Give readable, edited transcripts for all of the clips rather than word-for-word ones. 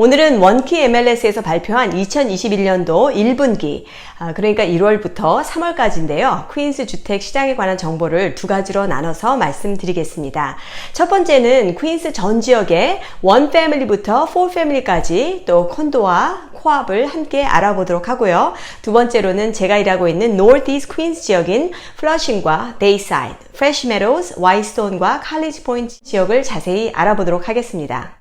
오늘은 원키 MLS에서 발표한 2021년도 1분기, 그러니까 1월부터 3월까지인데요. 퀸스 주택 시장에 관한 정보를 두 가지로 나눠서 말씀드리겠습니다. 첫 번째는 퀸스 전 지역의 1패밀리부터 4패밀리까지 또 콘도와 코앞을 함께 알아보도록 하고요. 두 번째로는 제가 일하고 있는 노스이스트 퀸스 지역인 플러싱과 데이사이드, 프레시 메도우스, 와이스톤과 칼리지 포인트 지역을 자세히 알아보도록 하겠습니다.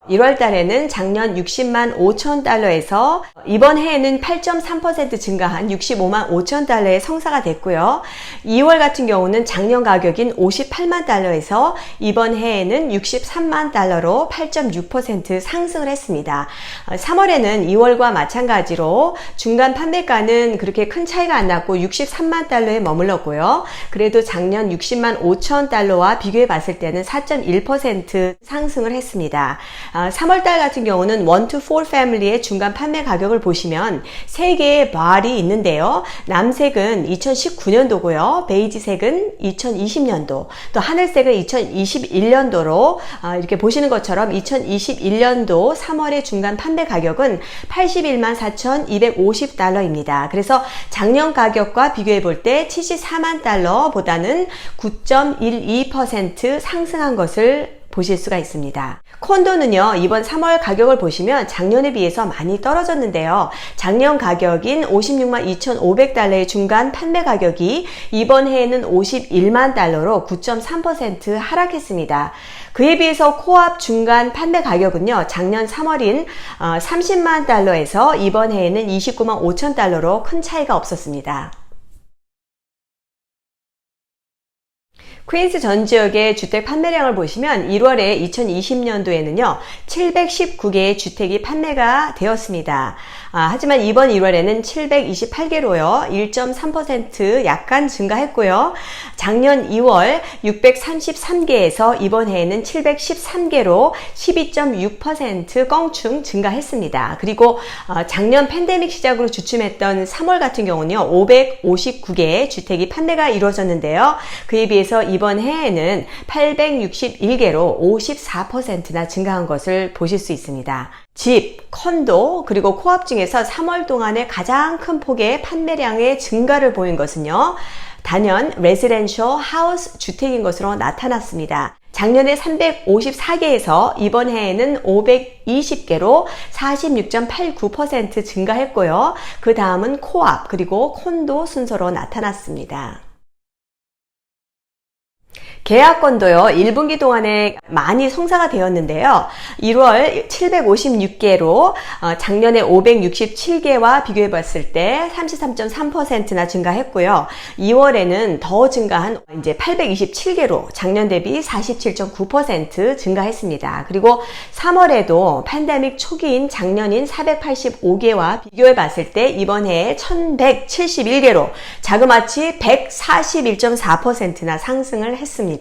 1월 달에는 작년 60만 5천 달러에서 이번 해에는 8.3% 증가한 65만 5천 달러의 성사가 됐고요. 2월 같은 경우는 작년 가격인 58만 달러에서 이번 해에는 63만 달러로 8.6% 상승을 했습니다. 3월에는 2월과 마찬가지로 중간 판매가는 그렇게 큰 차이가 안 났고 63만 달러에 머물렀고요. 그래도 작년 60만 5천 달러와 비교해 봤을 때는 4.1% 상승을 했습니다. 3월달 같은 경우는 1 to 4 패밀리의 중간 판매 가격을 보시면 3개의 bar이 있는데요. 남색은 2019년도고요. 베이지색은 2020년도, 또 하늘색은 2021년도로 이렇게 보시는 것처럼 2021년도 3월의 중간 판매 가격은 81만 4,250달러입니다. 그래서 작년 가격과 비교해 볼 때 74만 달러보다는 9.12% 상승한 것을 보실 수가 있습니다. 콘도는요, 이번 3월 가격을 보시면 작년에 비해서 많이 떨어졌는데요. 작년 가격인 56만 2,500달러의 중간 판매 가격이 이번 해에는 51만 달러로 9.3% 하락했습니다. 그에 비해서 코앞 중간 판매 가격은요, 작년 3월인 30만 달러에서 이번 해에는 29만 5천 달러로 큰 차이가 없었습니다. 퀸스 전 지역의 주택 판매량을 보시면 1월에 2020년도에는요 719개의 주택이 판매가 되었습니다. 하지만 이번 1월에는 728개로요 1.3% 약간 증가했고요. 작년 2월 633개에서 이번 해에는 713개로 12.6% 껑충 증가했습니다. 그리고 작년 팬데믹 시작으로 주춤했던 3월 같은 경우는요 559개의 주택이 판매가 이루어졌는데요. 그에 비해서 이번 해에는 861개로 54%나 증가한 것을 보실 수 있습니다. 집, 콘도, 그리고 코앞 중에서 3월 동안에 가장 큰 폭의 판매량의 증가를 보인 것은요. 단연 레지던셜 하우스 주택인 것으로 나타났습니다. 작년에 354개에서 이번 해에는 520개로 46.89% 증가했고요. 그 다음은 코앞 그리고 콘도 순서로 나타났습니다. 계약건도요 1분기 동안에 많이 성사가 되었는데요. 1월 756개로 작년에 567개와 비교해 봤을 때 33.3%나 증가했고요. 2월에는 더 증가한 이제 827개로 작년 대비 47.9% 증가했습니다. 그리고 3월에도 팬데믹 초기인 작년인 485개와 비교해 봤을 때 이번 해에 1171개로 자그마치 141.4%나 상승을 했습니다.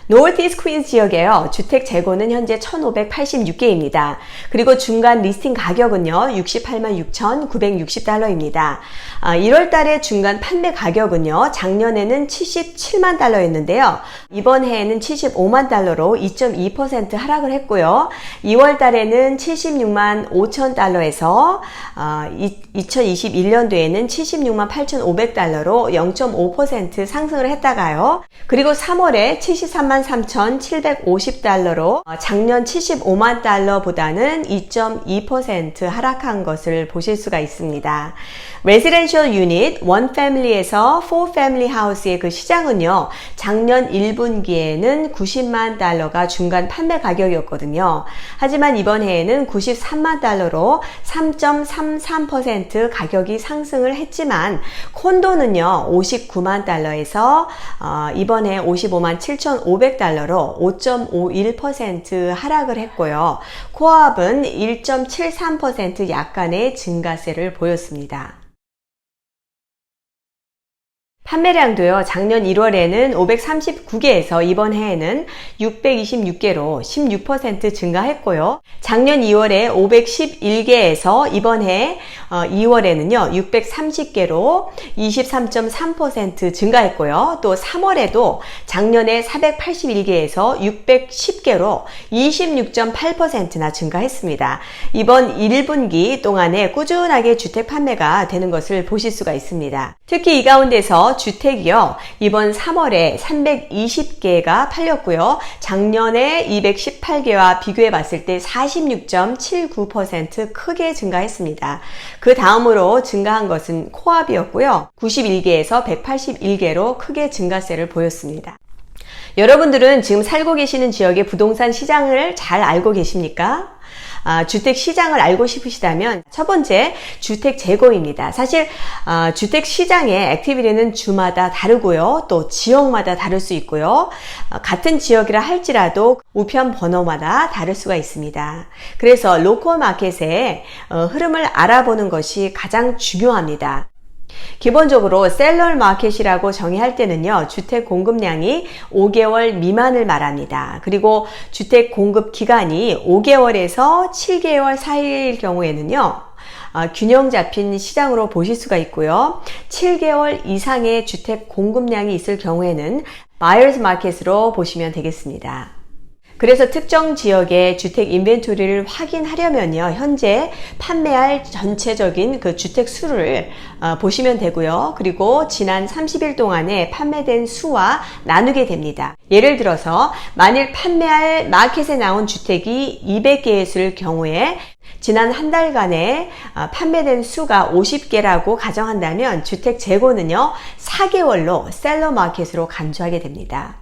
노스이스트 퀸스 지역에요. 주택 재고는 현재 1,586개입니다. 그리고 중간 리스팅 가격은요. 68만 6,960달러입니다. 1월 달에 중간 판매 가격은요. 작년에는 77만 달러였는데요. 이번 해에는 75만 달러로 2.2% 하락을 했고요. 2월 달에는 76만 5천 달러에서 2021년도에는 76만 8,500달러로 0.5% 상승을 했다가요. 그리고 3월에 73만 3,750달러로 작년 75만 달러보다는 2.2% 하락한 것을 보실 수가 있습니다. 레지던셜 유닛 1패밀리에서 4패밀리 하우스의 그 시장은요. 작년 1분기에는 90만 달러가 중간 판매 가격이었거든요. 하지만 이번 해에는 93만 달러로 3.33% 가격이 상승을 했지만 콘도는요. 59만 달러에서 이번 해 55만 7,500달러로 5.51% 하락을 했고요. 코앞은 1.73% 약간의 증가세를 보였습니다. 판매량도요, 작년 1월에는 539개에서 이번 해에는 626개로 16% 증가했고요. 작년 2월에 511개에서 이번 해 2월에는요, 630개로 23.3% 증가했고요. 또 3월에도 작년에 481개에서 610개로 26.8%나 증가했습니다. 이번 1분기 동안에 꾸준하게 주택 판매가 되는 것을 보실 수가 있습니다. 특히 이 가운데서 주택이요, 이번 3월에 320개가 팔렸고요. 작년에 218개와 비교해 봤을 때 46.79% 크게 증가했습니다. 그 다음으로 증가한 것은 코앞이었고요. 91개에서 181개로 크게 증가세를 보였습니다. 여러분들은 지금 살고 계시는 지역의 부동산 시장을 잘 알고 계십니까? 주택 시장을 알고 싶으시다면 첫 번째, 주택 재고입니다. 사실 주택 시장의 액티비티는 주마다 다르고요. 또 지역마다 다를 수 있고요. 같은 지역이라 할지라도 우편 번호마다 다를 수가 있습니다. 그래서 로컬 마켓의 흐름을 알아보는 것이 가장 중요합니다. 기본적으로 셀러 마켓이라고 정의할 때는요, 주택 공급량이 5개월 미만을 말합니다. 그리고 주택 공급 기간이 5개월에서 7개월 사이일 경우에는요, 균형 잡힌 시장으로 보실 수가 있고요. 7개월 이상의 주택 공급량이 있을 경우에는 바이어스 마켓으로 보시면 되겠습니다. 그래서 특정 지역의 주택 인벤토리를 확인하려면요, 현재 판매할 전체적인 그 주택 수를 보시면 되고요. 그리고 지난 30일 동안에 판매된 수와 나누게 됩니다. 예를 들어서 만일 판매할 마켓에 나온 주택이 200개였을 경우에 지난 한 달간에 판매된 수가 50개라고 가정한다면 주택 재고는요, 4개월로 셀러 마켓으로 간주하게 됩니다.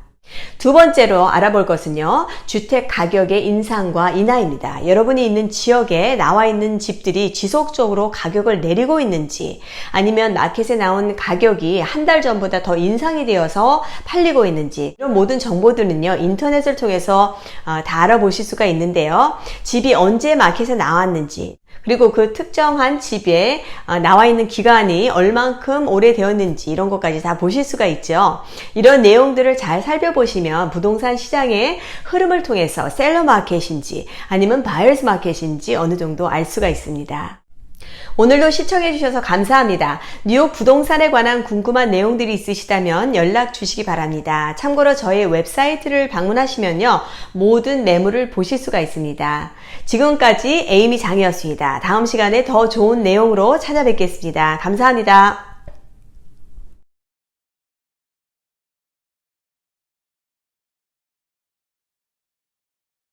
두 번째로 알아볼 것은요, 주택 가격의 인상과 인하입니다. 여러분이 있는 지역에 나와 있는 집들이 지속적으로 가격을 내리고 있는지, 아니면 마켓에 나온 가격이 한 달 전보다 더 인상이 되어서 팔리고 있는지, 이런 모든 정보들은요, 인터넷을 통해서 다 알아보실 수가 있는데요. 집이 언제 마켓에 나왔는지, 그리고 그 특정한 집에 나와 있는 기간이 얼만큼 오래되었는지, 이런 것까지 다 보실 수가 있죠. 이런 내용들을 잘 살펴보시면 부동산 시장의 흐름을 통해서 셀러 마켓인지 아니면 바이어스 마켓인지 어느 정도 알 수가 있습니다. 오늘도 시청해 주셔서 감사합니다. 뉴욕 부동산에 관한 궁금한 내용들이 있으시다면 연락 주시기 바랍니다. 참고로 저희 웹사이트를 방문하시면요, 모든 매물을 보실 수가 있습니다. 지금까지 에이미 장이었습니다. 다음 시간에 더 좋은 내용으로 찾아뵙겠습니다. 감사합니다.